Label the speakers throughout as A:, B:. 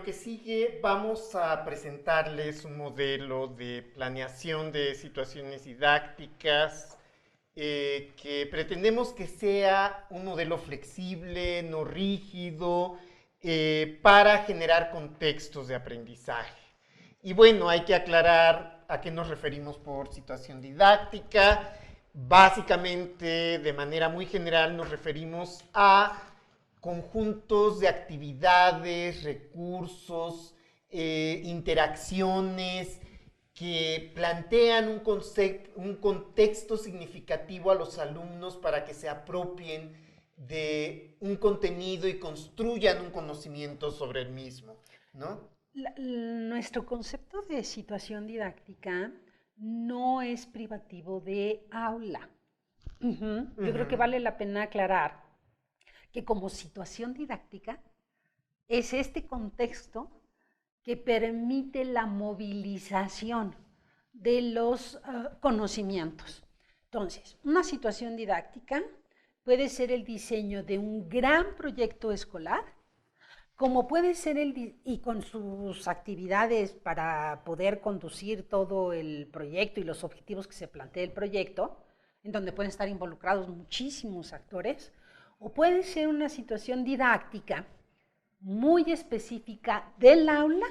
A: lo que sigue vamos a presentarles un modelo de planeación de situaciones didácticas que pretendemos que sea un modelo flexible, no rígido, para generar contextos de aprendizaje. Y bueno, hay que aclarar a qué nos referimos por situación didáctica. Básicamente, de manera muy general, nos referimos a conjuntos de actividades, recursos, interacciones que plantean un contexto significativo a los alumnos para que se apropien de un contenido y construyan un conocimiento sobre el mismo, ¿no?
B: Nuestro concepto de situación didáctica no es privativo de aula. Yo creo que vale la pena aclarar que como situación didáctica es este contexto que permite la movilización de los conocimientos. Entonces, una situación didáctica puede ser el diseño de un gran proyecto escolar, como puede ser y con sus actividades para poder conducir todo el proyecto y los objetivos que se plantea el proyecto, en donde pueden estar involucrados muchísimos actores, o puede ser una situación didáctica muy específica del aula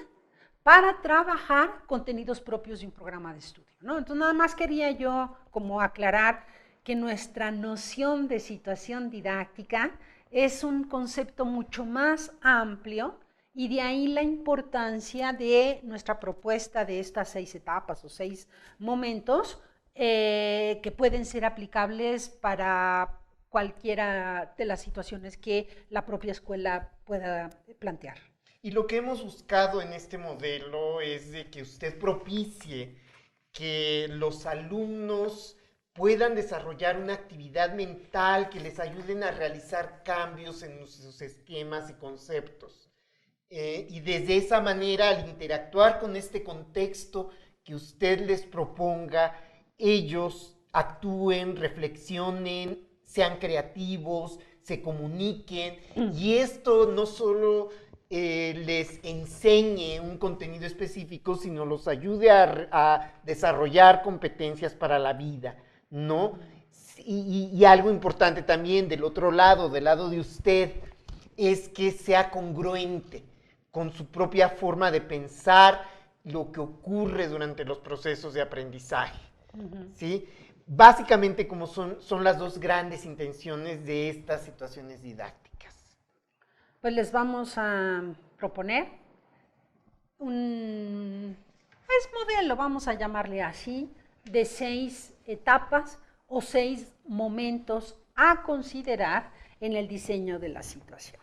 B: para trabajar contenidos propios de un programa de estudio, ¿no? Entonces, nada más quería yo como aclarar que nuestra noción de situación didáctica es un concepto mucho más amplio y de ahí la importancia de nuestra propuesta de estas 6 etapas o 6 momentos que pueden ser aplicables para cualquiera de las situaciones que la propia escuela pueda plantear.
A: Y lo que hemos buscado en este modelo es de que usted propicie que los alumnos puedan desarrollar una actividad mental que les ayuden a realizar cambios en sus esquemas y conceptos. Y desde esa manera, al interactuar con este contexto que usted les proponga, ellos actúen, reflexionen, sean creativos, se comuniquen, y esto no solo les enseñe un contenido específico, sino los ayude a desarrollar competencias para la vida, ¿no? Y algo importante también del otro lado, del lado de usted, es que sea congruente con su propia forma de pensar lo que ocurre durante los procesos de aprendizaje, ¿sí? Básicamente como son las dos grandes intenciones de estas situaciones didácticas.
B: Pues les vamos a proponer un modelo, vamos a llamarle así, de 6 etapas o 6 momentos a considerar en el diseño de la situación.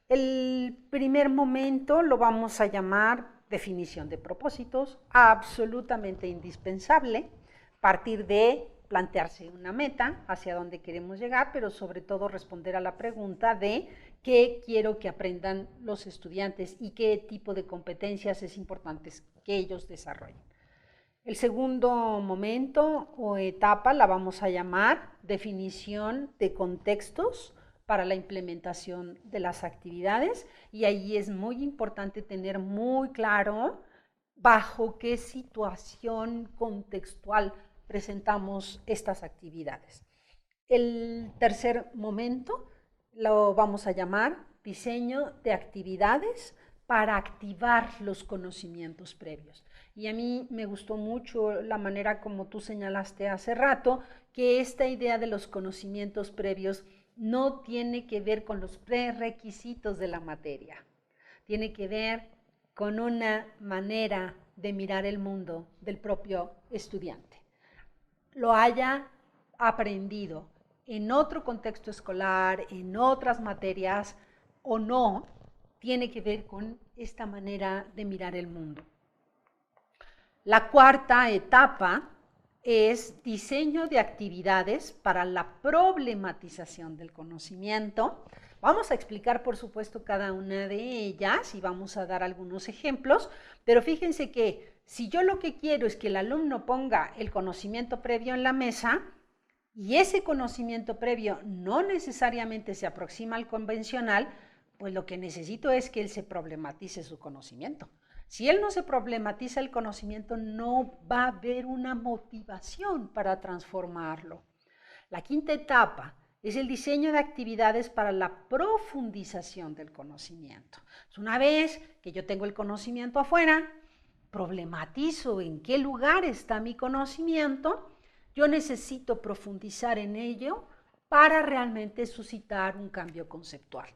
B: El primer momento lo vamos a llamar definición de propósitos, absolutamente indispensable, partir de plantearse una meta hacia dónde queremos llegar, pero sobre todo responder a la pregunta de qué quiero que aprendan los estudiantes y qué tipo de competencias es importante que ellos desarrollen. El segundo momento o etapa la vamos a llamar definición de contextos para la implementación de las actividades, y ahí es muy importante tener muy claro bajo qué situación contextual presentamos estas actividades. El tercer momento lo vamos a llamar diseño de actividades para activar los conocimientos previos. Y a mí me gustó mucho la manera como tú señalaste hace rato, que esta idea de los conocimientos previos no tiene que ver con los prerequisitos de la materia, tiene que ver con una manera de mirar el mundo del propio estudiante. Lo haya aprendido en otro contexto escolar, en otras materias o no, tiene que ver con esta manera de mirar el mundo. La cuarta etapa es diseño de actividades para la problematización del conocimiento. Vamos a explicar, por supuesto, cada una de ellas y vamos a dar algunos ejemplos, pero fíjense que si yo lo que quiero es que el alumno ponga el conocimiento previo en la mesa y ese conocimiento previo no necesariamente se aproxima al convencional, Pues lo que necesito es que él se problematice su conocimiento. Si él no se problematiza el conocimiento, no va a haber una motivación para transformarlo. La quinta etapa es el diseño de actividades para la profundización del conocimiento. Una vez que yo tengo el conocimiento afuera, problematizo en qué lugar está mi conocimiento, yo necesito profundizar en ello para realmente suscitar un cambio conceptual.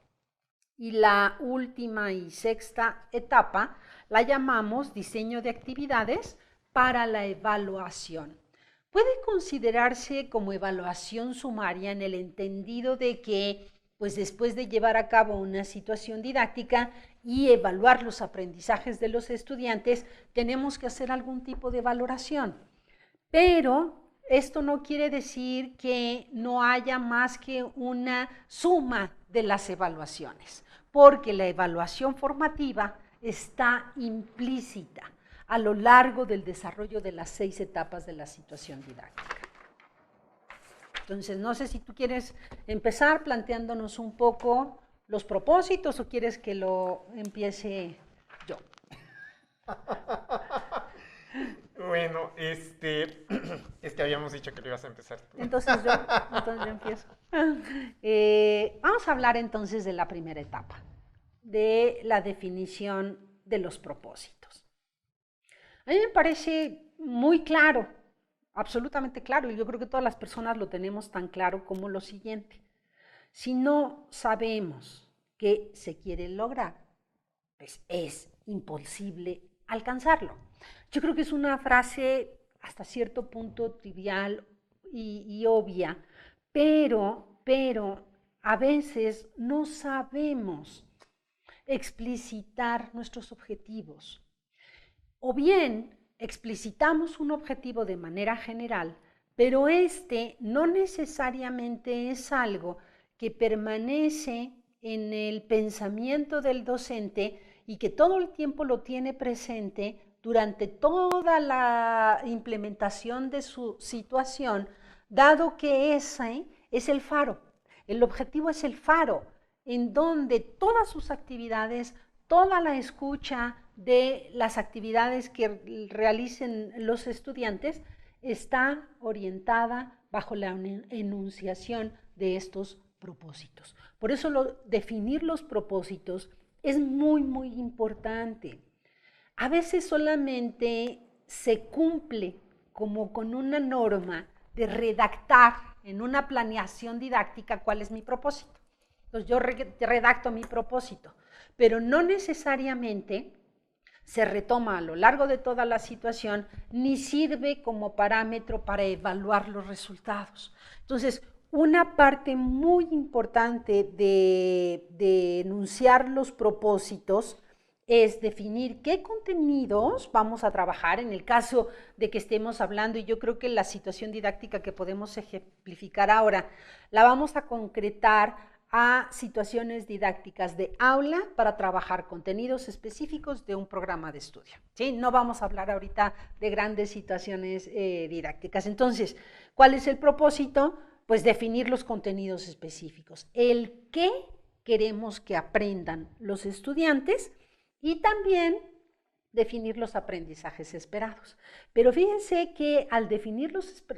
B: Y la última y sexta etapa la llamamos diseño de actividades para la evaluación. Puede considerarse como evaluación sumaria en el entendido de que, pues después de llevar a cabo una situación didáctica y evaluar los aprendizajes de los estudiantes, tenemos que hacer algún tipo de valoración. Pero esto no quiere decir que no haya más que una suma de las evaluaciones, porque la evaluación formativa está implícita a lo largo del desarrollo de las 6 etapas de la situación didáctica. Entonces, no sé si tú quieres empezar planteándonos un poco los propósitos o quieres que lo empiece yo.
A: Bueno, es que habíamos dicho que lo ibas a empezar tú.
B: Entonces yo empiezo. Vamos a hablar entonces de la primera etapa, de la definición de los propósitos. A mí me parece muy claro, absolutamente claro, y yo creo que todas las personas lo tenemos tan claro como lo siguiente. Si no sabemos qué se quiere lograr, pues es imposible alcanzarlo. Yo creo que es una frase hasta cierto punto trivial y obvia, pero a veces no sabemos explicitar nuestros objetivos. O bien explicitamos un objetivo de manera general, pero no necesariamente es algo que permanece en el pensamiento del docente y que todo el tiempo lo tiene presente durante toda la implementación de su situación, dado que ese es el faro. El objetivo es el faro, en donde todas sus actividades, toda la escucha de las actividades que realicen los estudiantes está orientada bajo la enunciación de estos propósitos. Por eso definir los propósitos es muy, muy importante. A veces solamente se cumple como con una norma de redactar en una planeación didáctica cuál es mi propósito. Entonces yo redacto mi propósito, pero no necesariamente se retoma a lo largo de toda la situación ni sirve como parámetro para evaluar los resultados. Entonces, una parte muy importante de enunciar los propósitos es definir qué contenidos vamos a trabajar en el caso de que estemos hablando, y yo creo que la situación didáctica que podemos ejemplificar ahora la vamos a concretar a situaciones didácticas de aula para trabajar contenidos específicos de un programa de estudio. ¿Sí? No vamos a hablar ahorita de grandes situaciones didácticas. Entonces, ¿cuál es el propósito? Pues definir los contenidos específicos, el qué queremos que aprendan los estudiantes y también definir los aprendizajes esperados. Pero fíjense que al definir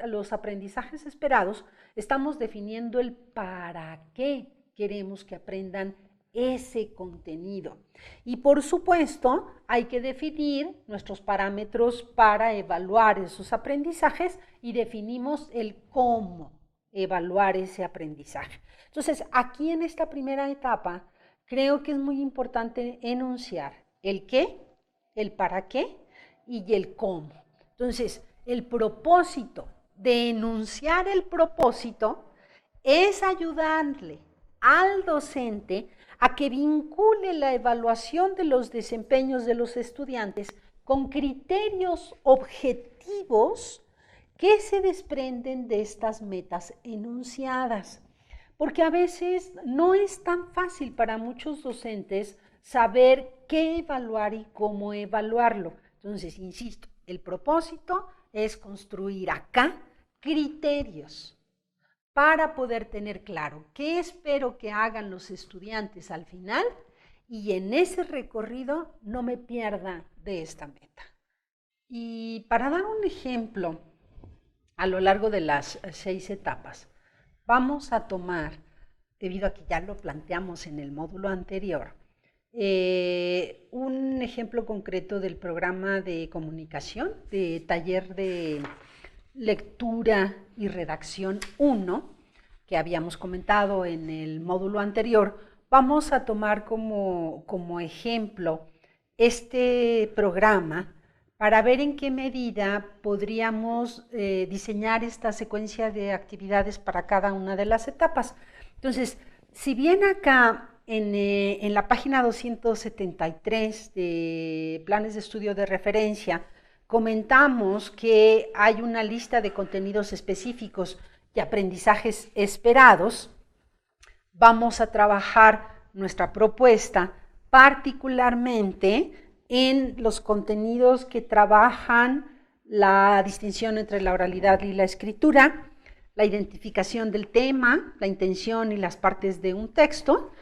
B: los aprendizajes esperados, estamos definiendo el para qué queremos que aprendan ese contenido. Y por supuesto, hay que definir nuestros parámetros para evaluar esos aprendizajes y definimos el cómo evaluar ese aprendizaje. Entonces, aquí en esta primera etapa, creo que es muy importante enunciar el qué, el para qué y el cómo. Entonces, el propósito de enunciar el propósito es ayudarle al docente a que vincule la evaluación de los desempeños de los estudiantes con criterios objetivos que se desprenden de estas metas enunciadas. Porque a veces no es tan fácil para muchos docentes saber qué evaluar y cómo evaluarlo. Entonces, insisto, el propósito es construir acá criterios para poder tener claro qué espero que hagan los estudiantes al final y en ese recorrido no me pierda de esta meta. Y para dar un ejemplo, a lo largo de las 6 etapas, vamos a tomar, debido a que ya lo planteamos en el módulo anterior, un ejemplo concreto del programa de comunicación, de taller de lectura y redacción 1, que habíamos comentado en el módulo anterior. Vamos a tomar como ejemplo este programa para ver en qué medida podríamos diseñar esta secuencia de actividades para cada una de las etapas. Entonces, si bien acá en la página 273 de planes de estudio de referencia comentamos que hay una lista de contenidos específicos y aprendizajes esperados, vamos a trabajar nuestra propuesta particularmente en los contenidos que trabajan la distinción entre la oralidad y la escritura, la identificación del tema, la intención y las partes de un texto,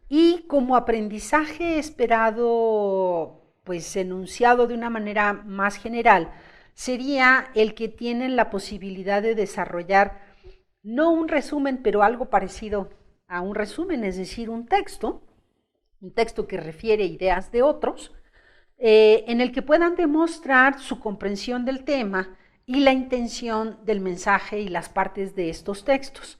B: y como aprendizaje esperado, pues enunciado de una manera más general, sería el que tienen la posibilidad de desarrollar no un resumen, pero algo parecido a un resumen, es decir, un texto que refiere ideas de otros, en el que puedan demostrar su comprensión del tema y la intención del mensaje y las partes de estos textos.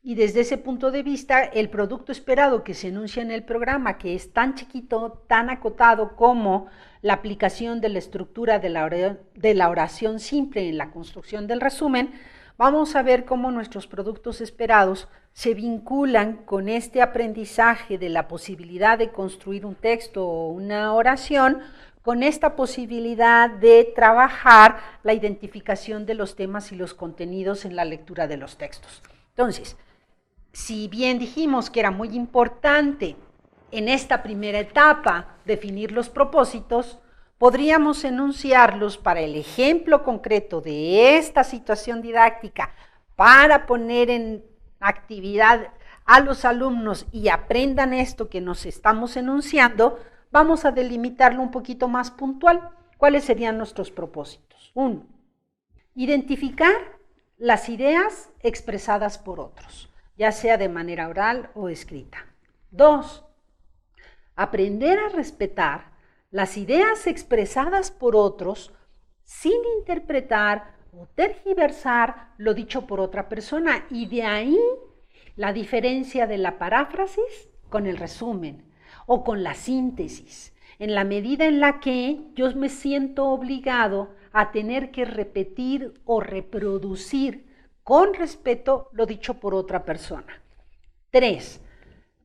B: Y desde ese punto de vista, el producto esperado que se enuncia en el programa, que es tan chiquito, tan acotado como la aplicación de la estructura de la oración simple en la construcción del resumen, vamos a ver cómo nuestros productos esperados se vinculan con este aprendizaje de la posibilidad de construir un texto o una oración, con esta posibilidad de trabajar la identificación de los temas y los contenidos en la lectura de los textos. Entonces, si bien dijimos que era muy importante en esta primera etapa definir los propósitos, podríamos enunciarlos para el ejemplo concreto de esta situación didáctica para poner en actividad a los alumnos y aprendan esto que nos estamos enunciando. Vamos a delimitarlo un poquito más puntual. ¿Cuáles serían nuestros propósitos? 1. Identificar las ideas expresadas por otros, ya sea de manera oral o escrita. 2. Aprender a respetar las ideas expresadas por otros sin interpretar o tergiversar lo dicho por otra persona, y de ahí la diferencia de la paráfrasis con el resumen o con la síntesis, en la medida en la que yo me siento obligado a tener que repetir o reproducir con respeto lo dicho por otra persona. 3.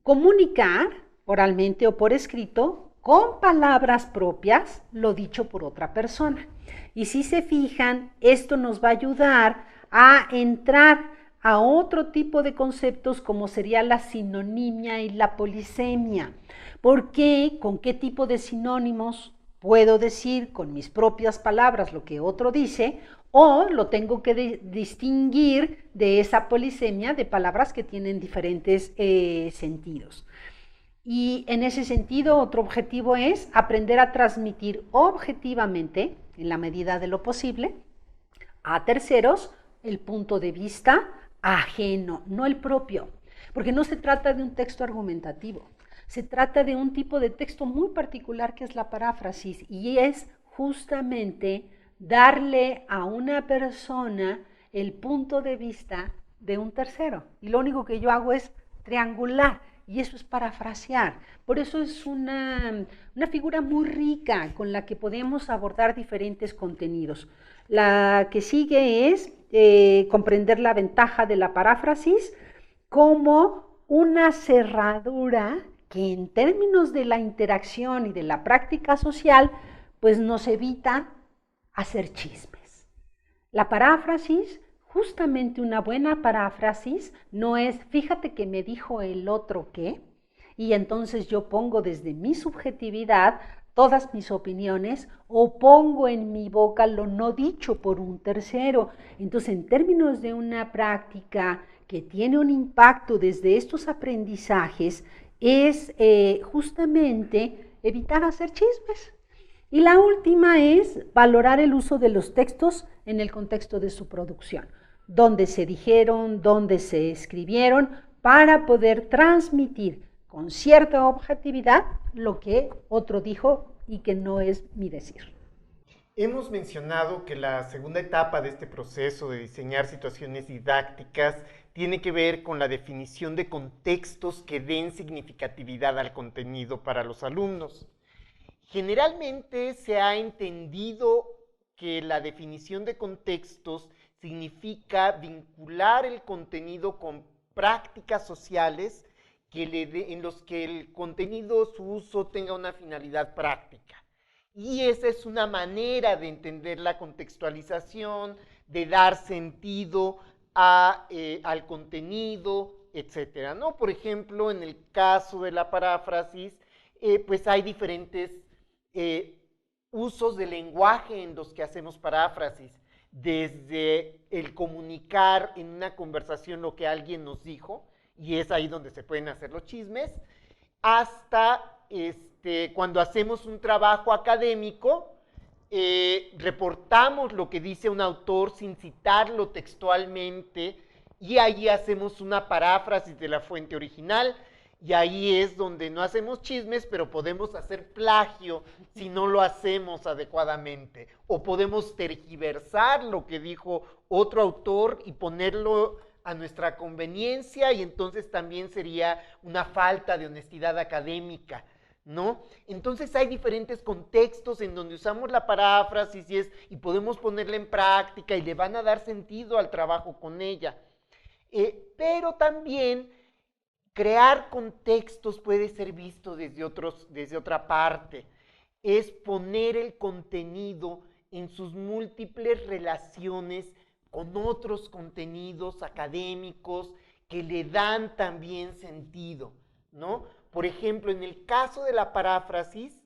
B: Comunicar oralmente o por escrito con palabras propias lo dicho por otra persona. Y si se fijan, esto nos va a ayudar a entrar a otro tipo de conceptos como sería la sinonimia y la polisemia. ¿Por qué? ¿Con qué tipo de sinónimos puedo decir con mis propias palabras lo que otro dice? O lo tengo que distinguir de esa polisemia de palabras que tienen diferentes sentidos. Y en ese sentido, otro objetivo es aprender a transmitir objetivamente, en la medida de lo posible, a terceros el punto de vista ajeno, no el propio. Porque no se trata de un texto argumentativo, se trata de un tipo de texto muy particular que es la paráfrasis, y es justamente darle a una persona el punto de vista de un tercero. Y lo único que yo hago es triangular. Y eso es parafrasear. Por eso es una figura muy rica con la que podemos abordar diferentes contenidos. La que sigue es comprender la ventaja de la paráfrasis como una cerradura que en términos de la interacción y de la práctica social, pues nos evita hacer chismes. La paráfrasis, justamente una buena paráfrasis, no es fíjate que me dijo el otro qué, y entonces yo pongo desde mi subjetividad todas mis opiniones o pongo en mi boca lo no dicho por un tercero. Entonces, en términos de una práctica que tiene un impacto desde estos aprendizajes, es justamente evitar hacer chismes. Y la última es valorar el uso de los textos en el contexto de su producción, dónde se dijeron, dónde se escribieron, para poder transmitir con cierta objetividad lo que otro dijo y que no es mi decir.
A: Hemos mencionado que la segunda etapa de este proceso de diseñar situaciones didácticas tiene que ver con la definición de contextos que den significatividad al contenido para los alumnos. Generalmente se ha entendido que la definición de contextos significa vincular el contenido con prácticas sociales en los que el contenido, su uso, tenga una finalidad práctica. Y esa es una manera de entender la contextualización, de dar sentido al contenido, etcétera, ¿no? Por ejemplo, en el caso de la paráfrasis, pues hay diferentes usos de lenguaje en los que hacemos paráfrasis, desde el comunicar en una conversación lo que alguien nos dijo, y es ahí donde se pueden hacer los chismes, hasta cuando hacemos un trabajo académico, reportamos lo que dice un autor sin citarlo textualmente, y ahí hacemos una paráfrasis de la fuente original, y ahí es donde no hacemos chismes, pero podemos hacer plagio si no lo hacemos adecuadamente, o podemos tergiversar lo que dijo otro autor y ponerlo a nuestra conveniencia, y entonces también sería una falta de honestidad académica, ¿no? Entonces hay diferentes contextos en donde usamos la paráfrasis y podemos ponerla en práctica y le van a dar sentido al trabajo con ella. Pero también crear contextos puede ser visto desde otra parte. Es poner el contenido en sus múltiples relaciones con otros contenidos académicos que le dan también sentido, ¿no? Por ejemplo, en el caso de la paráfrasis,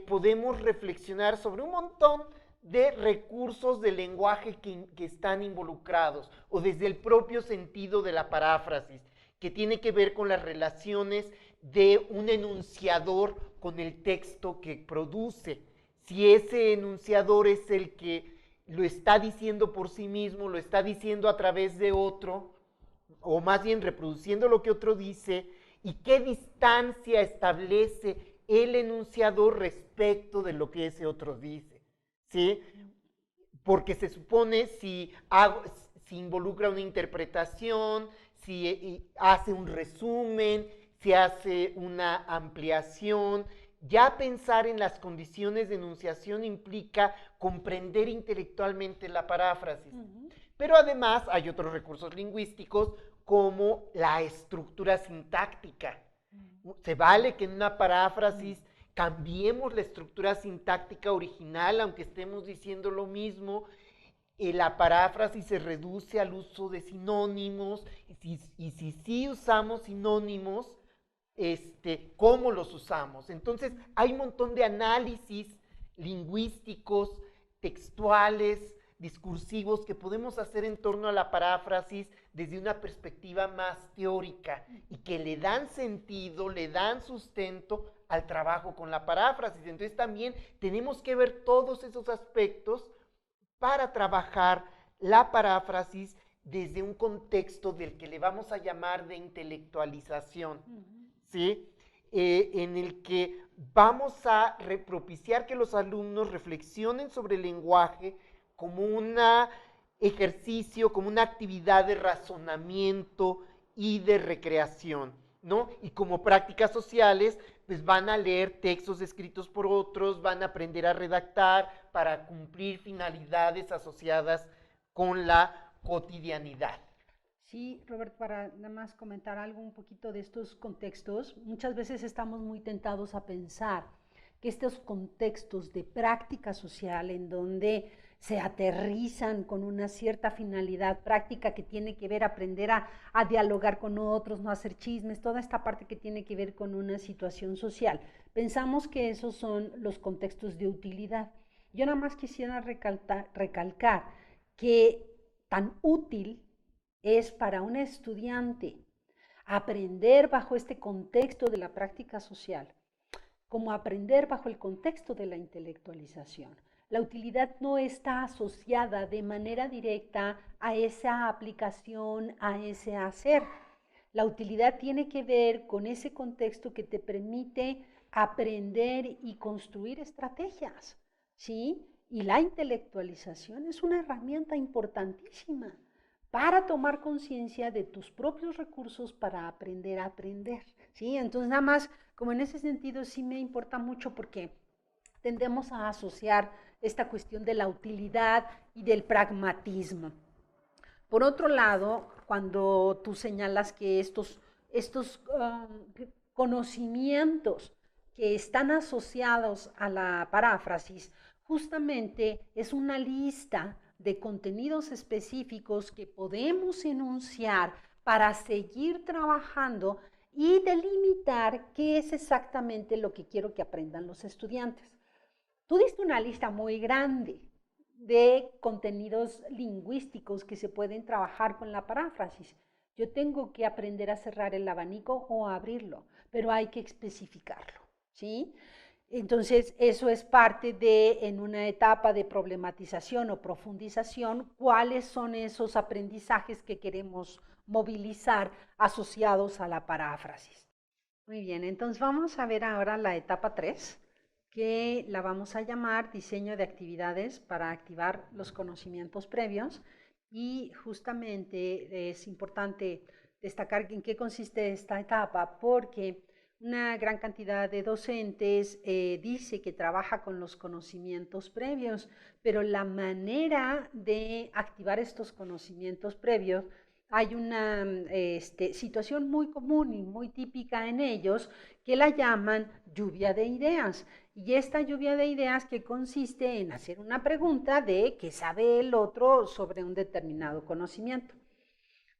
A: podemos reflexionar sobre un montón de recursos de lenguaje que están involucrados, o desde el propio sentido de la paráfrasis, que tiene que ver con las relaciones de un enunciador con el texto que produce. Si ese enunciador es el que lo está diciendo por sí mismo, lo está diciendo a través de otro, o más bien reproduciendo lo que otro dice, y qué distancia establece el enunciador respecto de lo que ese otro dice, ¿sí? Porque se supone si involucra una interpretación, si hace un resumen, si hace una ampliación. Ya pensar en las condiciones de enunciación implica comprender intelectualmente la paráfrasis. Pero además hay otros recursos lingüísticos como la estructura sintáctica. Se vale que en una paráfrasis cambiemos la estructura sintáctica original, aunque estemos diciendo lo mismo. La paráfrasis se reduce al uso de sinónimos, y si sí usamos sinónimos, cómo los usamos. Entonces, hay un montón de análisis lingüísticos, textuales, discursivos que podemos hacer en torno a la paráfrasis desde una perspectiva más teórica y que le dan sentido, le dan sustento al trabajo con la paráfrasis. Entonces, también tenemos que ver todos esos aspectos para trabajar la paráfrasis desde un contexto del que le vamos a llamar de intelectualización, ¿sí? En el que vamos a propiciar que los alumnos reflexionen sobre el lenguaje como un ejercicio, como una actividad de razonamiento y de recreación, ¿no? Y como prácticas sociales, pues van a leer textos escritos por otros, van a aprender a redactar para cumplir finalidades asociadas con la cotidianidad.
B: Sí, Robert, para nada más comentar algo un poquito de estos contextos, muchas veces estamos muy tentados a pensar que estos contextos de práctica social en donde se aterrizan con una cierta finalidad práctica que tiene que ver aprender a dialogar con otros, no hacer chismes, toda esta parte que tiene que ver con una situación social. Pensamos que esos son los contextos de utilidad. Yo nada más quisiera recalcar que tan útil es para un estudiante aprender bajo este contexto de la práctica social como aprender bajo el contexto de la intelectualización. La utilidad no está asociada de manera directa a esa aplicación, a ese hacer. La utilidad tiene que ver con ese contexto que te permite aprender y construir estrategias, ¿sí? Y la intelectualización es una herramienta importantísima para tomar conciencia de tus propios recursos para aprender a aprender, ¿sí? Entonces, nada más, como en ese sentido sí me importa mucho porque tendemos a asociar esta cuestión de la utilidad y del pragmatismo. Por otro lado, cuando tú señalas que estos conocimientos que están asociados a la paráfrasis, justamente es una lista de contenidos específicos que podemos enunciar para seguir trabajando y delimitar qué es exactamente lo que quiero que aprendan los estudiantes. Tú diste una lista muy grande de contenidos lingüísticos que se pueden trabajar con la paráfrasis. Yo tengo que aprender a cerrar el abanico o a abrirlo, pero hay que especificarlo, ¿sí? Entonces, eso es parte de, en una etapa de problematización o profundización, cuáles son esos aprendizajes que queremos movilizar asociados a la paráfrasis. Muy bien, entonces vamos a ver ahora la etapa 3, que la vamos a llamar diseño de actividades para activar los conocimientos previos. Y justamente es importante destacar en qué consiste esta etapa, porque una gran cantidad de docentes dice que trabaja con los conocimientos previos, pero la manera de activar estos conocimientos previos, hay una situación muy común y muy típica en ellos que la llaman lluvia de ideas. Y esta lluvia de ideas que consiste en hacer una pregunta de qué sabe el otro sobre un determinado conocimiento.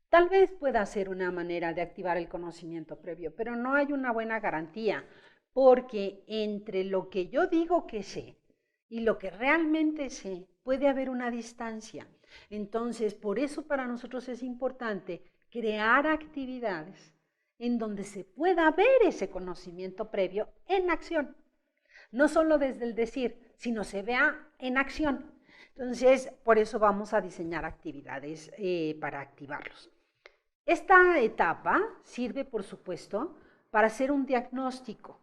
B: Tal vez pueda ser una manera de activar el conocimiento previo, pero no hay una buena garantía, porque entre lo que yo digo que sé y lo que realmente sé, puede haber una distancia. Entonces, por eso para nosotros es importante crear actividades en donde se pueda ver ese conocimiento previo en acción. No solo desde el decir, sino se vea en acción. Entonces, por eso vamos a diseñar actividades para activarlos. Esta etapa sirve, por supuesto, para hacer un diagnóstico,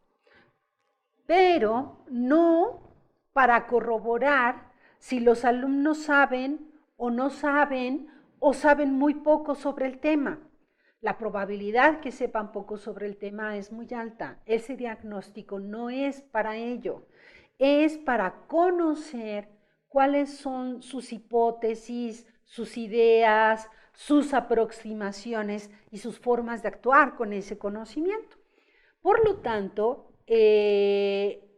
B: pero no para corroborar si los alumnos saben o saben muy poco sobre el tema. La probabilidad que sepan poco sobre el tema es muy alta. Ese diagnóstico no es para ello, es para conocer cuáles son sus hipótesis, sus ideas, sus aproximaciones y sus formas de actuar con ese conocimiento. Por lo tanto,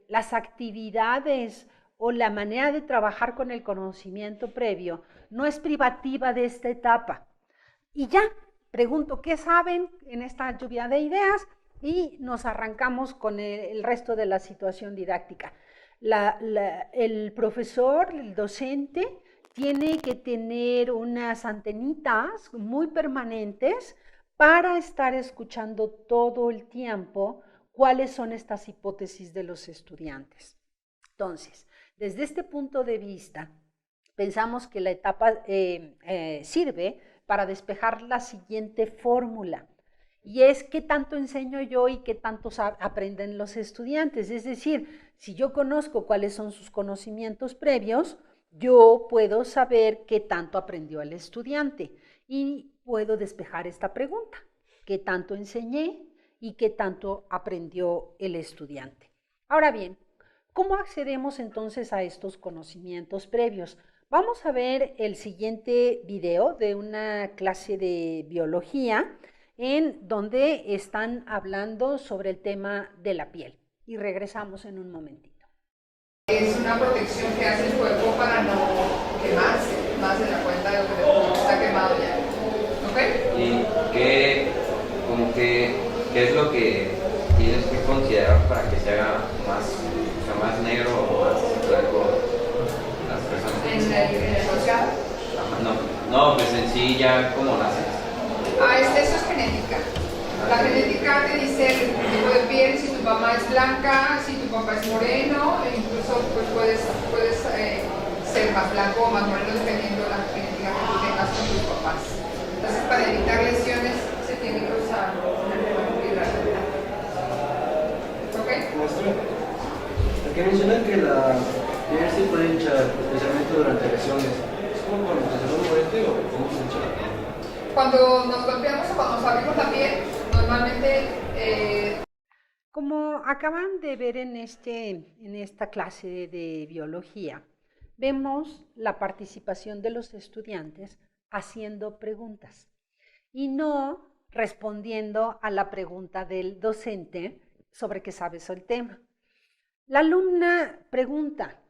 B: las actividades o la manera de trabajar con el conocimiento previo no es privativa de esta etapa. Y ya, pregunto, ¿qué saben en esta lluvia de ideas? Y nos arrancamos con el resto de la situación didáctica. El profesor, el docente, tiene que tener unas antenitas muy permanentes para estar escuchando todo el tiempo cuáles son estas hipótesis de los estudiantes. Entonces, desde este punto de vista, pensamos que la etapa sirve para despejar la siguiente fórmula, y es qué tanto enseño yo y qué tanto aprenden los estudiantes. Es decir, si yo conozco cuáles son sus conocimientos previos, yo puedo saber qué tanto aprendió el estudiante y puedo despejar esta pregunta: ¿qué tanto enseñé y qué tanto aprendió el estudiante? Ahora bien, ¿cómo accedemos entonces a estos conocimientos previos? Vamos a ver el siguiente video de una clase de biología en donde están hablando sobre el tema de la piel. y regresamos en un momentito.
C: Es una protección que hace el cuerpo para no quemarse más de la cuenta de lo que está quemado ya. ¿Ok?
D: ¿Y qué es lo que tienes que considerar para que se haga más negro o más blanco las personas?
C: ¿En el rociado?
D: No, pues en sí ya como naces.
C: Eso es genética. La genética te dice el tipo de piel, si tu mamá es blanca, si tu papá es moreno, e incluso pues puedes ser más blanco o más moreno dependiendo de la genética que tú tengas con tus papás. Entonces, para evitar lesiones se tiene que usar el hidrato. ¿Ok?
E: Aquí mencionan que la piel se puede hinchar, especialmente durante lesiones. ¿Es como cuando se hace un morete o cómo se hincha la piel?
C: Cuando nos golpeamos o cuando nos abrimos la piel, normalmente...
B: Como acaban de ver en esta clase de biología, vemos la participación de los estudiantes haciendo preguntas y no respondiendo a la pregunta del docente sobre qué sabe sobre el tema. La alumna pregunta,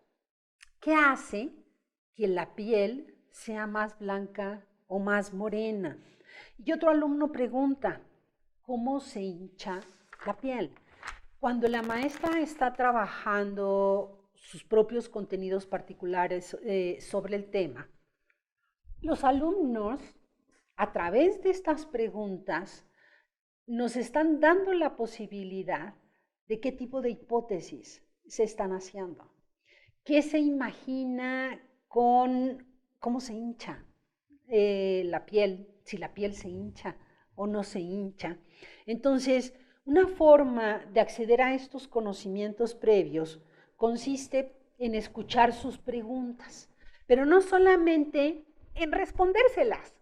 B: ¿qué hace que la piel sea más blanca o más morena? Y otro alumno pregunta, ¿cómo se hincha la piel? Cuando la maestra está trabajando sus propios contenidos particulares sobre el tema, los alumnos, a través de estas preguntas, nos están dando la posibilidad de qué tipo de hipótesis se están haciendo. ¿Qué se imagina con cómo se hincha la piel? Si la piel se hincha o no se hincha. Entonces, una forma de acceder a estos conocimientos previos consiste en escuchar sus preguntas, pero no solamente en respondérselas,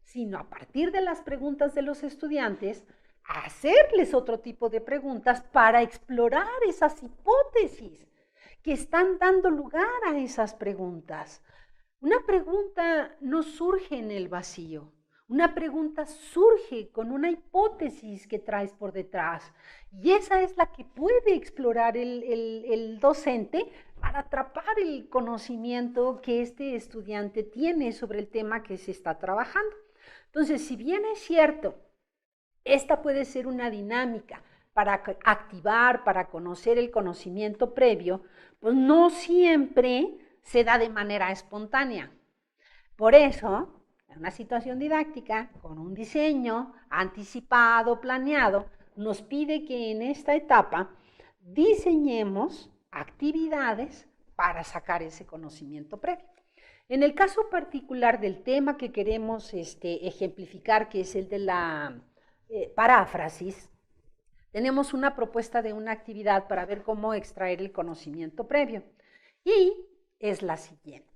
B: sino a partir de las preguntas de los estudiantes, hacerles otro tipo de preguntas para explorar esas hipótesis que están dando lugar a esas preguntas. Una pregunta no surge en el vacío. Una pregunta surge con una hipótesis que traes por detrás y esa es la que puede explorar el docente para atrapar el conocimiento que este estudiante tiene sobre el tema que se está trabajando. Entonces, si bien es cierto, esta puede ser una dinámica para activar, para conocer el conocimiento previo, pues no siempre se da de manera espontánea. Por eso, en una situación didáctica, con un diseño anticipado, planeado, nos pide que en esta etapa diseñemos actividades para sacar ese conocimiento previo. En el caso particular del tema que queremos ejemplificar, que es el de la paráfrasis, tenemos una propuesta de una actividad para ver cómo extraer el conocimiento previo. Y es la siguiente.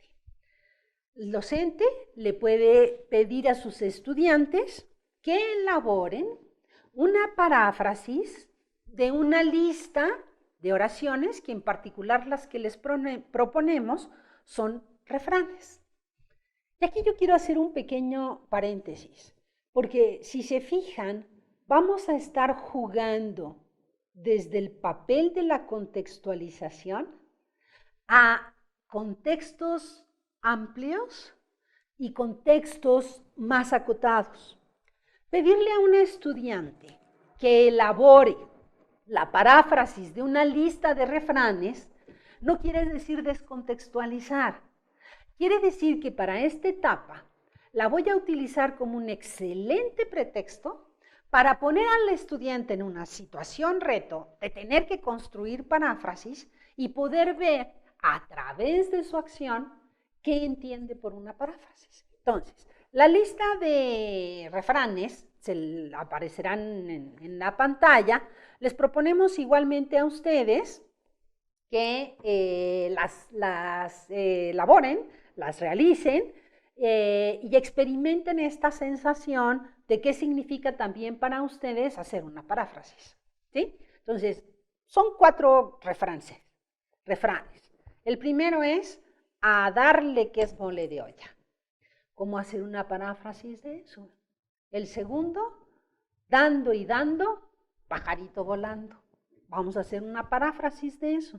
B: El docente le puede pedir a sus estudiantes que elaboren una paráfrasis de una lista de oraciones, que en particular las que les proponemos son refranes. Y aquí yo quiero hacer un pequeño paréntesis, porque si se fijan, vamos a estar jugando desde el papel de la contextualización a contextos amplios y contextos más acotados. Pedirle a un estudiante que elabore la paráfrasis de una lista de refranes no quiere decir descontextualizar. Quiere decir que para esta etapa la voy a utilizar como un excelente pretexto para poner al estudiante en una situación reto de tener que construir paráfrasis y poder ver a través de su acción qué entiende por una paráfrasis. Entonces, la lista de refranes se aparecerán en la pantalla. Les proponemos igualmente a ustedes que las elaboren, las realicen y experimenten esta sensación de qué significa también para ustedes hacer una paráfrasis, ¿sí? Entonces, son 4 refranes. El primero es a darle que es mole de olla. ¿Cómo hacer una paráfrasis de eso? El segundo, dando y dando, pajarito volando. Vamos a hacer una paráfrasis de eso.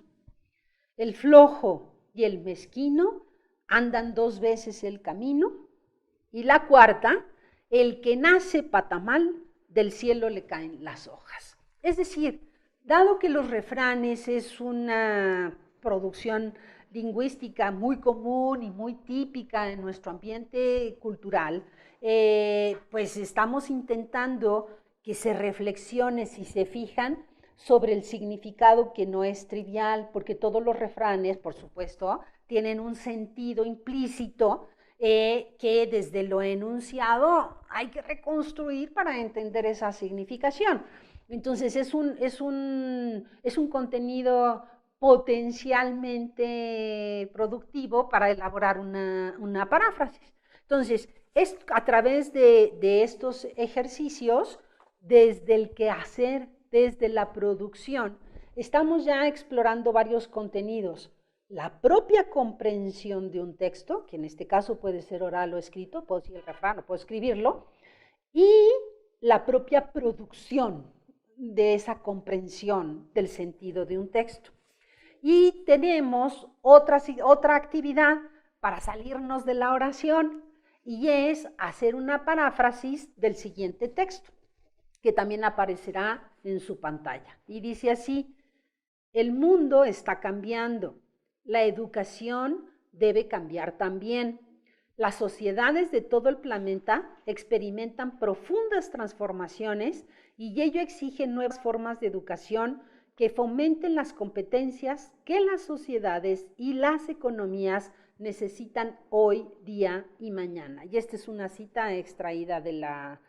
B: El flojo y el mezquino andan 2 veces el camino, y la cuarta, el que nace patamal, del cielo le caen las hojas. Es decir, dado que los refranes es una producción lingüística muy común y muy típica en nuestro ambiente cultural, pues estamos intentando que se reflexione, si se fijan, sobre el significado, que no es trivial, porque todos los refranes, por supuesto, tienen un sentido implícito que desde lo enunciado hay que reconstruir para entender esa significación. Entonces es un contenido potencialmente productivo para elaborar una paráfrasis. Entonces, es a través de estos ejercicios, desde el quehacer, desde la producción, estamos ya explorando varios contenidos. La propia comprensión de un texto, que en este caso puede ser oral o escrito, puedo decir el refrán o puedo escribirlo, y la propia producción de esa comprensión del sentido de un texto. Y tenemos otra actividad para salirnos de la oración, y es hacer una paráfrasis del siguiente texto, que también aparecerá en su pantalla. Y dice así: el mundo está cambiando, la educación debe cambiar también. Las sociedades de todo el planeta experimentan profundas transformaciones y ello exige nuevas formas de educación que fomenten las competencias que las sociedades y las economías necesitan hoy, día y mañana. Y esta es una cita extraída de la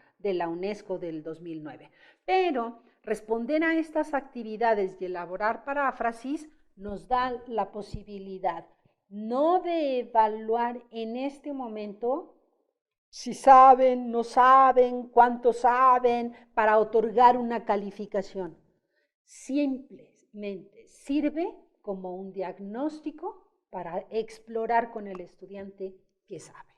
B: UNESCO del 2009. Pero responder a estas actividades y elaborar paráfrasis nos da la posibilidad no de evaluar en este momento si saben, no saben, cuánto saben, para otorgar una calificación. Simplemente sirve como un diagnóstico para explorar con el estudiante qué sabe.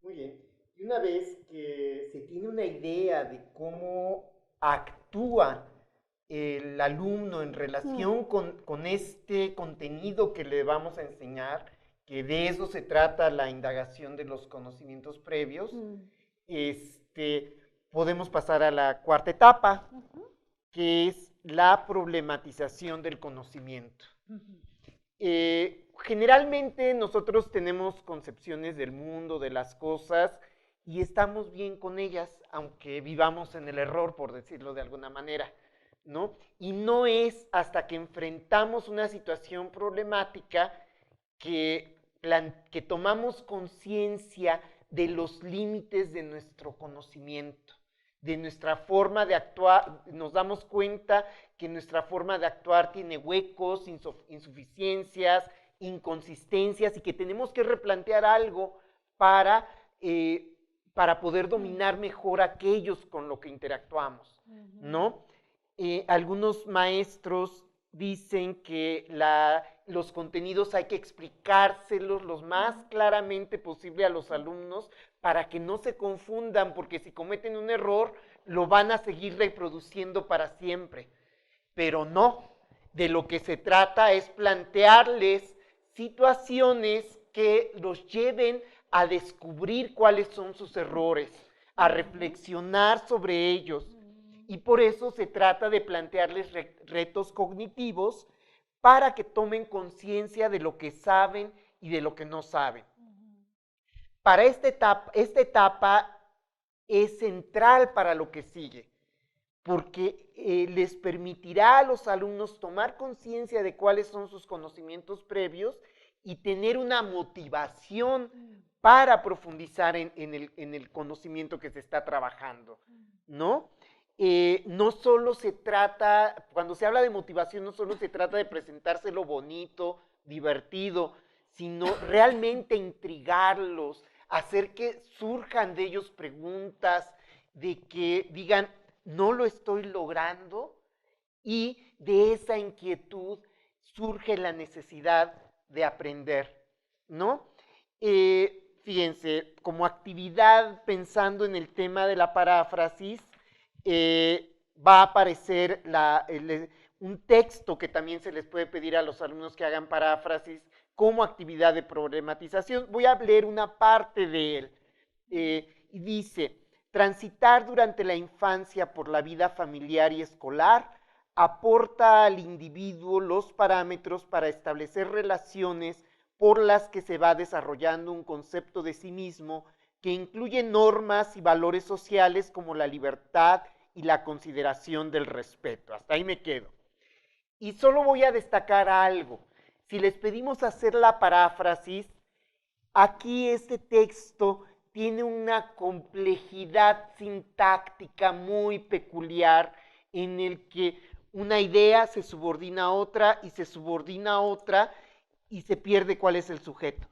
A: Muy bien. Y una vez que se tiene una idea de cómo actúa el alumno en relación con este contenido que le vamos a enseñar, que de eso se trata la indagación de los conocimientos previos, podemos pasar a la cuarta etapa, que es la problematización del conocimiento. Generalmente nosotros tenemos concepciones del mundo, de las cosas, y estamos bien con ellas, aunque vivamos en el error, por decirlo de alguna manera, ¿no? Y no es hasta que enfrentamos una situación problemática que tomamos conciencia de los límites de nuestro conocimiento, de nuestra forma de actuar. Nos damos cuenta que nuestra forma de actuar tiene huecos, insuficiencias, inconsistencias, y que tenemos que replantear algo para poder dominar mejor aquellos con lo que interactuamos, ¿no? Algunos maestros dicen que los contenidos hay que explicárselos lo más claramente posible a los alumnos para que no se confundan, porque si cometen un error lo van a seguir reproduciendo para siempre. Pero no, de lo que se trata es plantearles situaciones que los lleven a descubrir cuáles son sus errores, a reflexionar sobre ellos. Y por eso se trata de plantearles retos cognitivos para que tomen conciencia de lo que saben y de lo que no saben. Para esta etapa es central para lo que sigue, porque les permitirá a los alumnos tomar conciencia de cuáles son sus conocimientos previos y tener una motivación para profundizar en el conocimiento que se está trabajando, ¿no? No solo se trata, cuando se habla de motivación, no solo se trata de presentárselo bonito, divertido, sino realmente intrigarlos, hacer que surjan de ellos preguntas, de que digan, no lo estoy logrando, y de esa inquietud surge la necesidad de aprender, ¿no? Fíjense, como actividad, pensando en el tema de la paráfrasis, va a aparecer un texto que también se les puede pedir a los alumnos que hagan paráfrasis como actividad de problematización. Voy a leer una parte de él. Y dice, transitar durante la infancia por la vida familiar y escolar aporta al individuo los parámetros para establecer relaciones por las que se va desarrollando un concepto de sí mismo que incluye normas y valores sociales como la libertad y la consideración del respeto. Hasta ahí me quedo. Y solo voy a destacar algo. Si les pedimos hacer la paráfrasis, aquí este texto tiene una complejidad sintáctica muy peculiar en el que una idea se subordina a otra y se subordina a otra y se pierde cuál es el sujeto,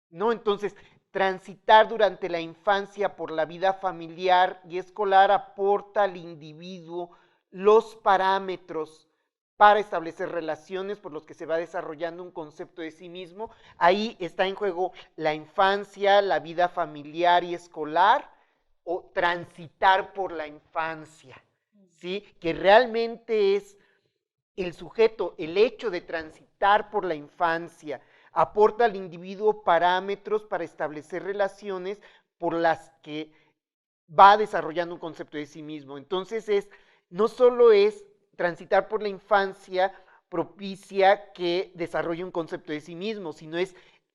A: ¿no? Entonces, transitar durante la infancia por la vida familiar y escolar aporta al individuo los parámetros para establecer relaciones por los que se va desarrollando un concepto de sí mismo. Ahí está en juego la infancia, la vida familiar y escolar, o transitar por la infancia, ¿sí? Que realmente es el sujeto, el hecho de transitar por la infancia, aporta al individuo parámetros para establecer relaciones por las que va desarrollando un concepto de sí mismo. Entonces, no solo es transitar por la infancia propicia que desarrolle un concepto de sí mismo, sino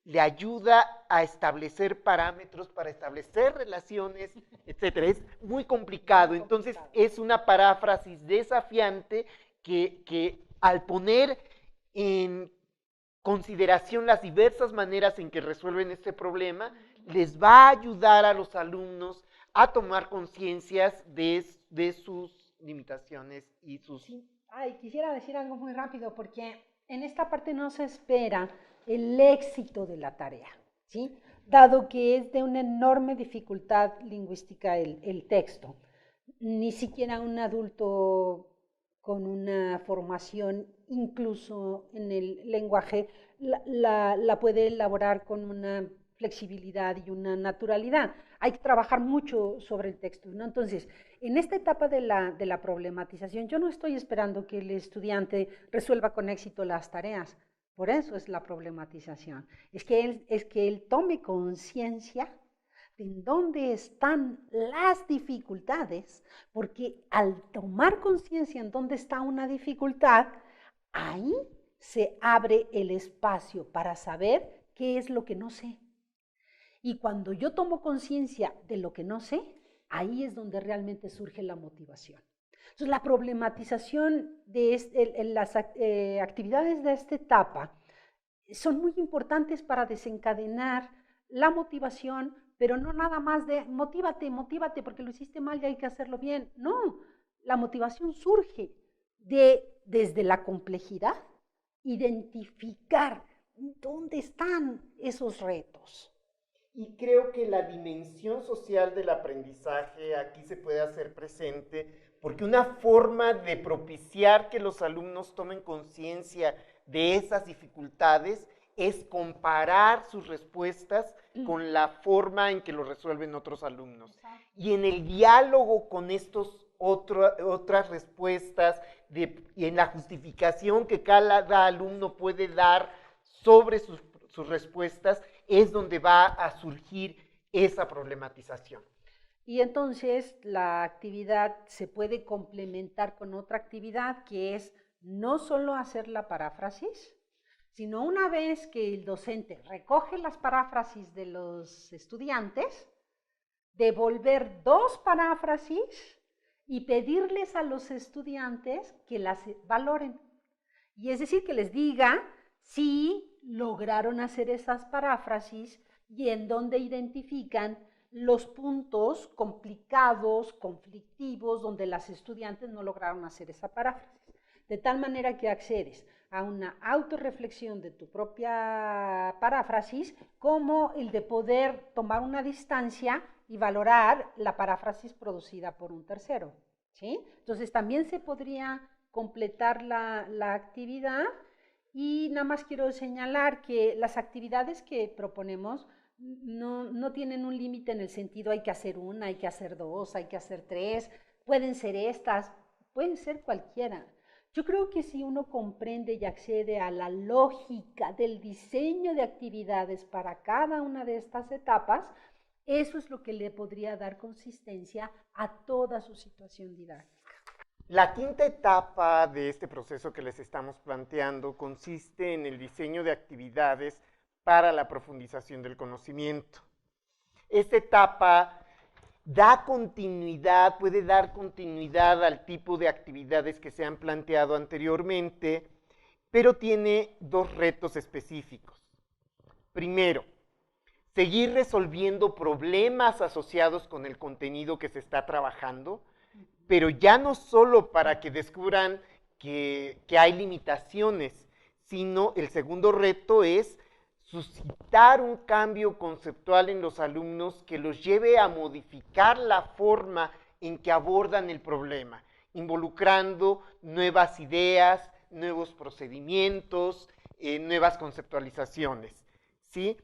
A: le ayuda a establecer parámetros para establecer relaciones, etcétera. Es muy complicado. Entonces, es una paráfrasis desafiante que al poner en consideración las diversas maneras en que resuelven este problema, les va a ayudar a los alumnos a tomar conciencias de sus limitaciones y sus...
B: Sí. Quisiera decir algo muy rápido, porque en esta parte no se espera el éxito de la tarea, ¿sí? Dado que es de una enorme dificultad lingüística el texto. Ni siquiera un adulto con una formación incluso en el lenguaje la puede elaborar con una flexibilidad y una naturalidad. Hay que trabajar mucho sobre el texto, ¿no? Entonces, en esta etapa de la problematización, yo no estoy esperando que el estudiante resuelva con éxito las tareas. Por eso es la problematización. Es que él tome conciencia de en dónde están las dificultades, porque al tomar conciencia en dónde está una dificultad, ahí se abre el espacio para saber qué es lo que no sé. Y cuando yo tomo conciencia de lo que no sé, ahí es donde realmente surge la motivación. Entonces, la problematización de las actividades de esta etapa son muy importantes para desencadenar la motivación, pero no nada más de motívate porque lo hiciste mal y hay que hacerlo bien. No, la motivación surge desde la complejidad, identificar dónde están esos retos.
A: Y creo que la dimensión social del aprendizaje aquí se puede hacer presente, porque una forma de propiciar que los alumnos tomen conciencia de esas dificultades es comparar sus respuestas con la forma en que lo resuelven otros alumnos. Y en el diálogo con estos otras respuestas y en la justificación que cada alumno puede dar sobre sus respuestas, es donde va a surgir esa problematización.
B: Y entonces la actividad se puede complementar con otra actividad que es no solo hacer la paráfrasis, sino una vez que el docente recoge las paráfrasis de los estudiantes, devolver 2 paráfrasis y pedirles a los estudiantes que las valoren. Y es decir, que les diga si lograron hacer esas paráfrasis y en dónde identifican los puntos complicados, conflictivos, donde las estudiantes no lograron hacer esa paráfrasis. De tal manera que accedes a una autorreflexión de tu propia paráfrasis, como el de poder tomar una distancia y valorar la paráfrasis producida por un tercero, ¿sí? Entonces también se podría completar la actividad. Y nada más quiero señalar que las actividades que proponemos no tienen un límite en el sentido hay que hacer 1, hay que hacer 2, hay que hacer 3, pueden ser estas, puede ser cualquiera. Yo creo que si uno comprende y accede a la lógica del diseño de actividades para cada una de estas etapas, eso es lo que le podría dar consistencia a toda su situación didáctica.
A: La quinta etapa de este proceso que les estamos planteando consiste en el diseño de actividades para la profundización del conocimiento. Esta etapa puede dar continuidad al tipo de actividades que se han planteado anteriormente, pero tiene dos retos específicos. Primero, seguir resolviendo problemas asociados con el contenido que se está trabajando, pero ya no solo para que descubran que hay limitaciones, sino el segundo reto es suscitar un cambio conceptual en los alumnos que los lleve a modificar la forma en que abordan el problema, involucrando nuevas ideas, nuevos procedimientos, nuevas conceptualizaciones, ¿sí?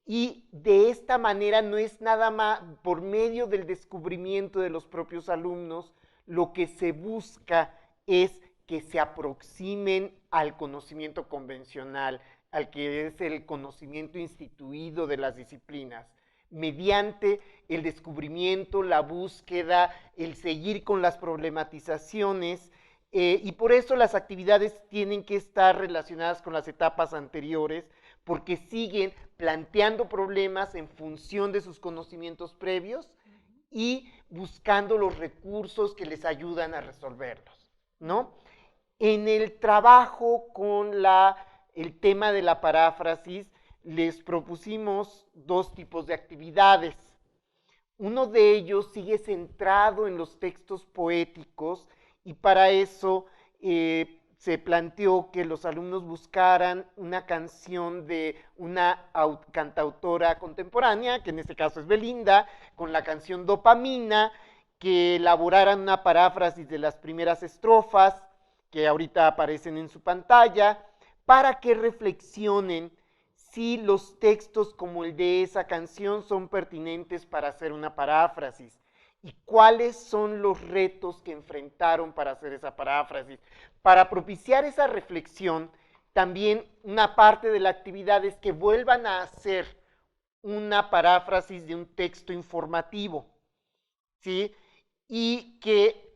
A: Y de esta manera no es nada más por medio del descubrimiento de los propios alumnos, lo que se busca es que se aproximen al conocimiento convencional, al que es el conocimiento instituido de las disciplinas, mediante el descubrimiento, la búsqueda, el seguir con las problematizaciones, y por eso las actividades tienen que estar relacionadas con las etapas anteriores, porque siguen planteando problemas en función de sus conocimientos previos y buscando los recursos que les ayudan a resolverlos, ¿no? En el trabajo con el tema de la paráfrasis, les propusimos dos tipos de actividades. Uno de ellos sigue centrado en los textos poéticos y para eso se planteó que los alumnos buscaran una canción de una cantautora contemporánea, que en este caso es Belinda, con la canción Dopamina, que elaboraran una paráfrasis de las primeras estrofas, que ahorita aparecen en su pantalla, para que reflexionen si los textos como el de esa canción son pertinentes para hacer una paráfrasis y cuáles son los retos que enfrentaron para hacer esa paráfrasis. Para propiciar esa reflexión, también una parte de la actividad es que vuelvan a hacer una paráfrasis de un texto informativo, ¿sí? Y que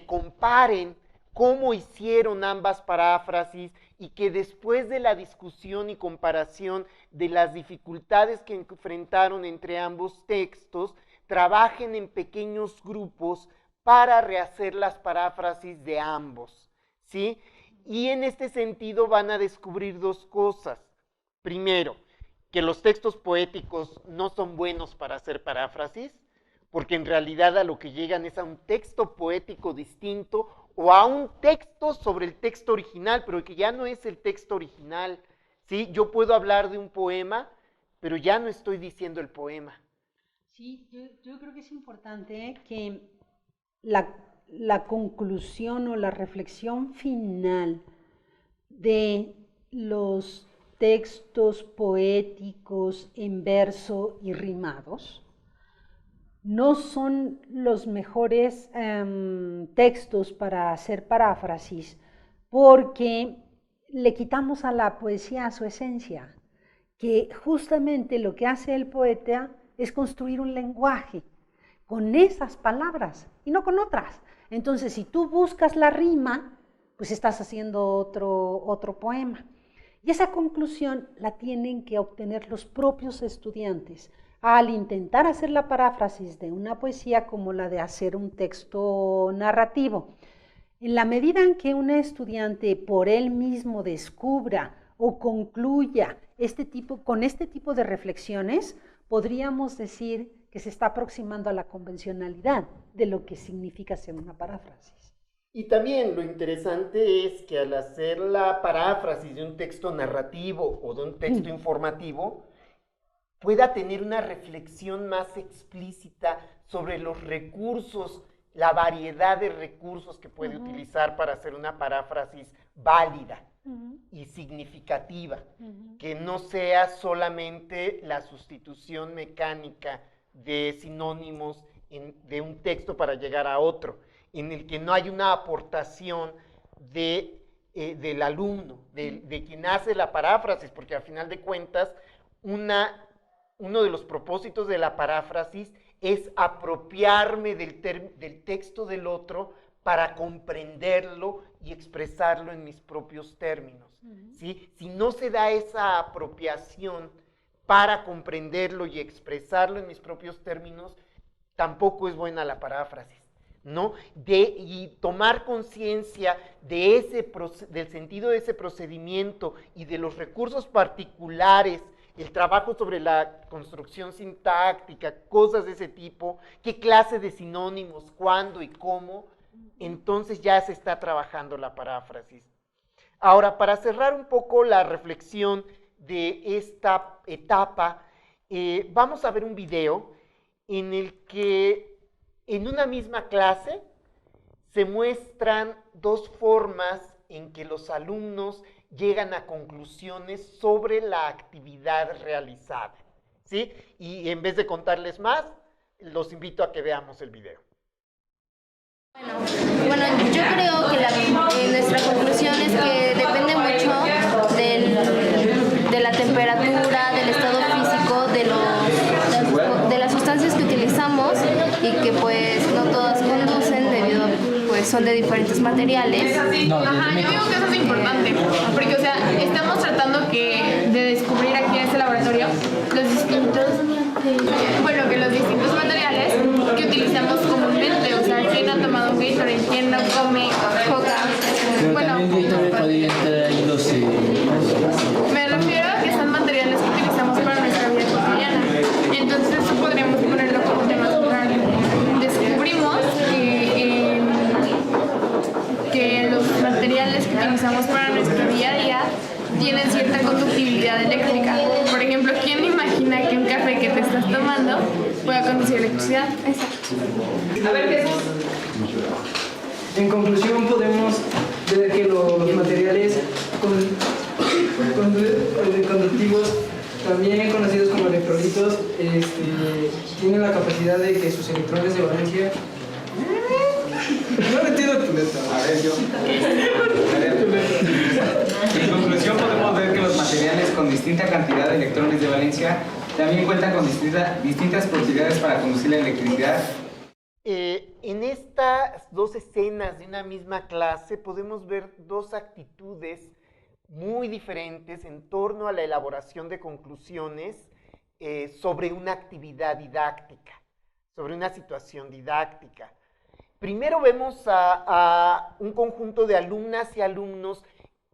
A: comparen cómo hicieron ambas paráfrasis y que después de la discusión y comparación de las dificultades que enfrentaron entre ambos textos, trabajen en pequeños grupos para rehacer las paráfrasis de ambos, ¿sí? Y en este sentido van a descubrir dos cosas. Primero, que los textos poéticos no son buenos para hacer paráfrasis, porque en realidad a lo que llegan es a un texto poético distinto o a un texto sobre el texto original, pero que ya no es el texto original, ¿sí? Yo puedo hablar de un poema, pero ya no estoy diciendo el poema.
B: Sí, yo creo que es importante que la conclusión o la reflexión final de los textos poéticos en verso y rimados no son los mejores textos para hacer paráfrasis, porque le quitamos a la poesía su esencia, que justamente lo que hace el poeta es construir un lenguaje con esas palabras y no con otras. Entonces, si tú buscas la rima, pues estás haciendo otro poema. Y esa conclusión la tienen que obtener los propios estudiantes al intentar hacer la paráfrasis de una poesía como la de hacer un texto narrativo. En la medida en que un estudiante por él mismo descubra o concluya con este tipo de reflexiones, podríamos decir que se está aproximando a la convencionalidad de lo que significa hacer una paráfrasis.
A: Y también lo interesante es que al hacer la paráfrasis de un texto narrativo o de un texto informativo, pueda tener una reflexión más explícita sobre los recursos, la variedad de recursos que puede utilizar para hacer una paráfrasis válida y significativa, que no sea solamente la sustitución mecánica de sinónimos de un texto para llegar a otro. en el que no hay una aportación del alumno, de quien hace la paráfrasis, porque al final de cuentas, uno de los propósitos de la paráfrasis es apropiarme del texto del otro para comprenderlo y expresarlo en mis propios términos. ¿Sí? Si no se da esa apropiación para comprenderlo y expresarlo en mis propios términos, tampoco es buena la paráfrasis, ¿no? Y tomar conciencia del sentido de ese procedimiento y de los recursos particulares, el trabajo sobre la construcción sintáctica, cosas de ese tipo, qué clase de sinónimos, cuándo y cómo, entonces ya se está trabajando la paráfrasis. Ahora, para cerrar un poco la reflexión de esta etapa, vamos a ver un video en el que en una misma clase se muestran dos formas en que los alumnos llegan a conclusiones sobre la actividad realizada, ¿sí? Y en vez de contarles más, los invito a que veamos el video.
F: Bueno, yo creo que nuestra conclusión es que depende mucho de la temperatura, del estado físico, de las sustancias que utilizamos y que pues no todas conducen debido a pues son de diferentes materiales.
G: Ajá, yo digo que eso es importante, porque o sea, estamos tratando de descubrir aquí en este laboratorio los distintos materiales que utilizamos comúnmente, o sea, quién ha tomado un Gatorade, quién no come Coca.
H: Pero
G: bueno,
H: también Gatorade podría entrar ahí
G: me refiero a que son materiales que utilizamos para nuestra vida cotidiana, entonces eso podríamos ponerlo como un tema central. Descubrimos que los materiales que utilizamos para nuestro día a día tienen cierta conductividad eléctrica. Por ejemplo, ¿quién imagina que un café que te estás tomando pueda conducir electricidad? Exacto. A ver, Jesús.
E: En conclusión, podemos ver que los materiales conductivos, también conocidos como electrolitos, tienen la capacidad de que sus electrones de valencia... No entiendo tu letra.
I: A ver, yo. En conclusión, podemos ver que los materiales con distinta cantidad de electrones de valencia también cuentan con distintas propiedades para conducir la electricidad.
A: En estas dos escenas de una misma clase podemos ver dos actitudes muy diferentes en torno a la elaboración de conclusiones sobre una actividad didáctica, sobre una situación didáctica. Primero vemos a un conjunto de alumnas y alumnos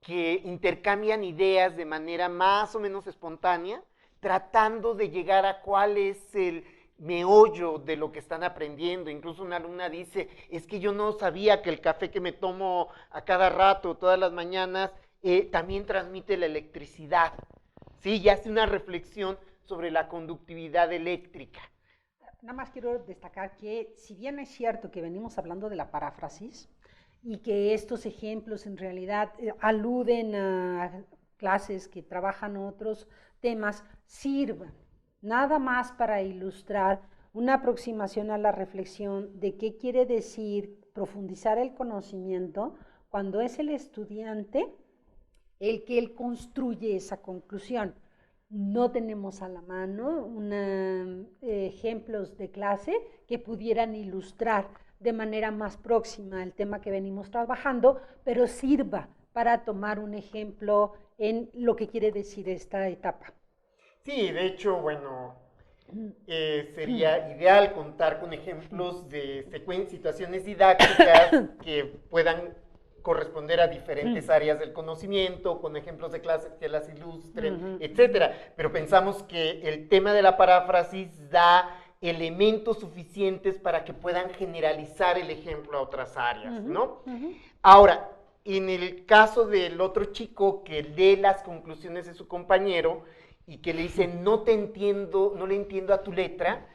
A: que intercambian ideas de manera más o menos espontánea, tratando de llegar a cuál es el meollo de lo que están aprendiendo. Incluso una alumna dice, es que yo no sabía que el café que me tomo a cada rato, todas las mañanas, también transmite la electricidad. ¿Sí? Y hace una reflexión sobre la conductividad eléctrica.
B: Nada más quiero destacar que si bien es cierto que venimos hablando de la paráfrasis y que estos ejemplos en realidad aluden a clases que trabajan otros temas, sirvan nada más para ilustrar una aproximación a la reflexión de qué quiere decir profundizar el conocimiento cuando es el estudiante el que él construye esa conclusión. No tenemos a la mano ejemplos de clase que pudieran ilustrar de manera más próxima el tema que venimos trabajando, pero sirva para tomar un ejemplo en lo que quiere decir esta etapa.
A: Sí, de hecho, bueno, sería ideal contar con ejemplos de situaciones didácticas que puedan corresponder a diferentes áreas del conocimiento, con ejemplos de clases que las ilustren, etcétera. Pero pensamos que el tema de la paráfrasis da elementos suficientes para que puedan generalizar el ejemplo a otras áreas, ¿no? Ahora, en el caso del otro chico que lee las conclusiones de su compañero y que le dice, no te entiendo, no le entiendo a tu letra,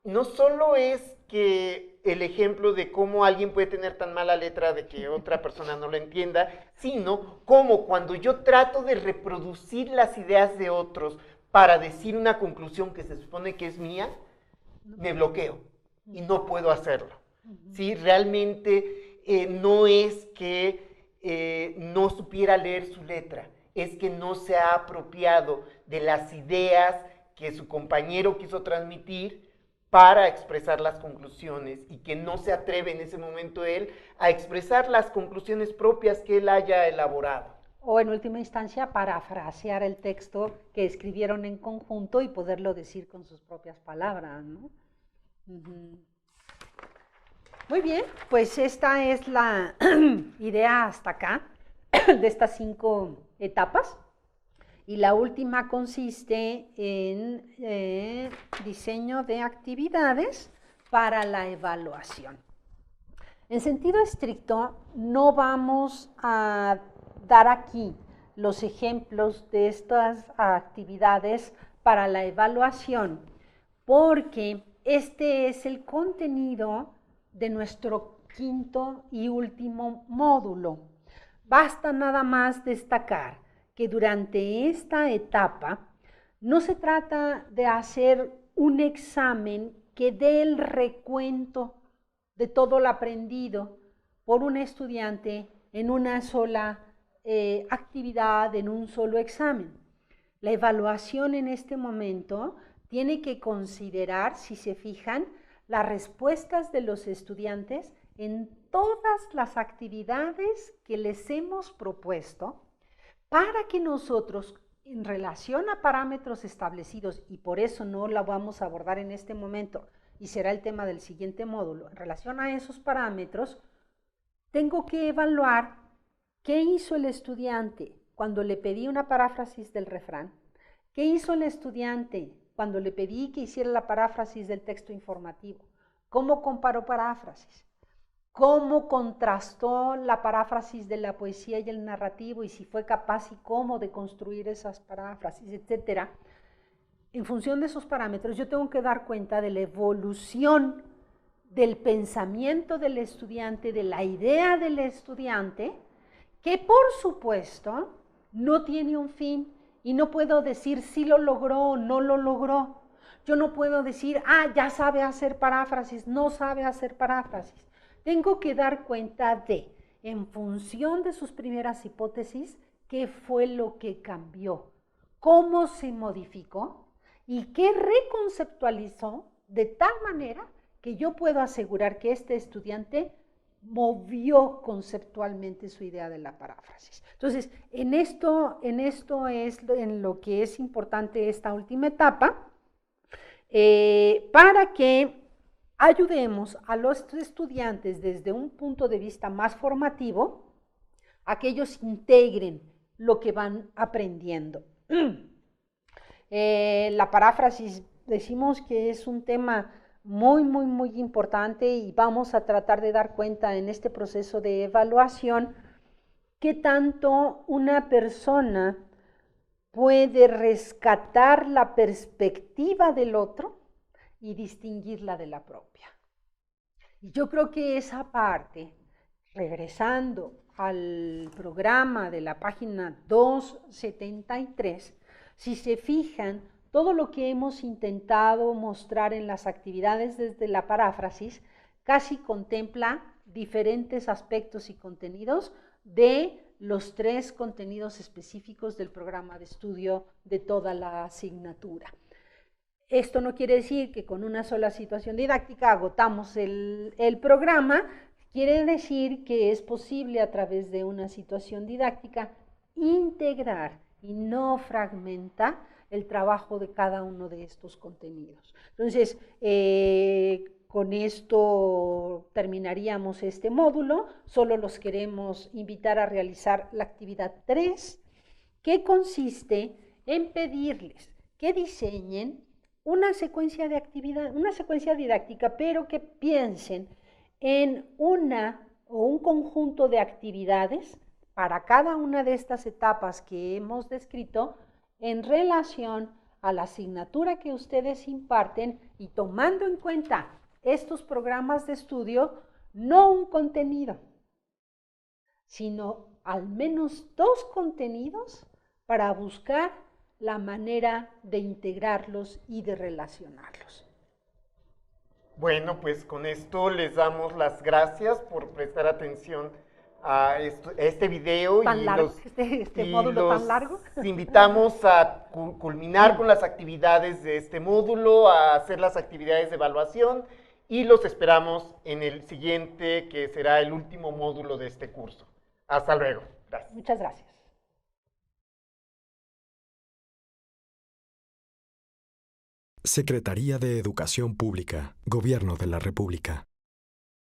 A: no solo es que el ejemplo de cómo alguien puede tener tan mala letra de que otra persona no la entienda, sino cómo cuando yo trato de reproducir las ideas de otros para decir una conclusión que se supone que es mía, me bloqueo y no puedo hacerlo. ¿sí? Realmente no es que no supiera leer su letra, es que no se ha apropiado de las ideas que su compañero quiso transmitir para expresar las conclusiones y que no se atreve en ese momento él a expresar las conclusiones propias que él haya elaborado.
B: O en última instancia, parafrasear el texto que escribieron en conjunto y poderlo decir con sus propias palabras, ¿no? Muy bien, pues esta es la idea hasta acá de estas 5 etapas. Y la última consiste en diseño de actividades para la evaluación. En sentido estricto, no vamos a dar aquí los ejemplos de estas actividades para la evaluación, porque este es el contenido de nuestro 5º y último módulo. Basta nada más destacar que durante esta etapa no se trata de hacer un examen que dé el recuento de todo lo aprendido por un estudiante en una sola actividad, en un solo examen. La evaluación en este momento tiene que considerar, si se fijan, las respuestas de los estudiantes en todas las actividades que les hemos propuesto para que nosotros, en relación a parámetros establecidos, y por eso no la vamos a abordar en este momento, y será el tema del siguiente módulo, en relación a esos parámetros, tengo que evaluar qué hizo el estudiante cuando le pedí una paráfrasis del refrán, qué hizo el estudiante cuando le pedí que hiciera la paráfrasis del texto informativo, cómo comparó paráfrasis, cómo contrastó la paráfrasis de la poesía y el narrativo y si fue capaz y cómo de construir esas paráfrasis, etc. En función de esos parámetros yo tengo que dar cuenta de la evolución del pensamiento del estudiante, de la idea del estudiante, que por supuesto no tiene un fin y no puedo decir si lo logró o no lo logró. Yo no puedo decir, ya sabe hacer paráfrasis, no sabe hacer paráfrasis. Tengo que dar cuenta de, en función de sus primeras hipótesis, qué fue lo que cambió, cómo se modificó y qué reconceptualizó de tal manera que yo puedo asegurar que este estudiante movió conceptualmente su idea de la paráfrasis. Entonces, en esto es en lo que es importante esta última etapa, para que ayudemos a los estudiantes desde un punto de vista más formativo a que ellos integren lo que van aprendiendo. La paráfrasis decimos que es un tema muy importante y vamos a tratar de dar cuenta en este proceso de evaluación qué tanto una persona puede rescatar la perspectiva del otro y distinguirla de la propia. Y yo creo que esa parte, regresando al programa de la página 273, si se fijan, todo lo que hemos intentado mostrar en las actividades desde la paráfrasis casi contempla diferentes aspectos y contenidos de los 3 contenidos específicos del programa de estudio de toda la asignatura. Esto no quiere decir que con una sola situación didáctica agotamos el programa, quiere decir que es posible a través de una situación didáctica integrar y no fragmentar el trabajo de cada uno de estos contenidos. Entonces, con esto terminaríamos este módulo. Solo los queremos invitar a realizar la actividad 3, que consiste en pedirles que diseñen una secuencia de actividad, una secuencia didáctica, pero que piensen en una o un conjunto de actividades para cada una de estas etapas que hemos descrito en relación a la asignatura que ustedes imparten y tomando en cuenta estos programas de estudio, no un contenido, sino al menos 2 contenidos para buscar la manera de integrarlos y de relacionarlos.
A: Bueno, pues con esto les damos las gracias por prestar atención a este video
B: Tan
A: y
B: largo, este módulo tan largo.
A: invitamos a culminar con las actividades de este módulo, a hacer las actividades de evaluación y los esperamos en el siguiente, que será el último módulo de este curso. Hasta luego. Gracias.
B: Muchas gracias.
J: Secretaría de Educación Pública, Gobierno de la República.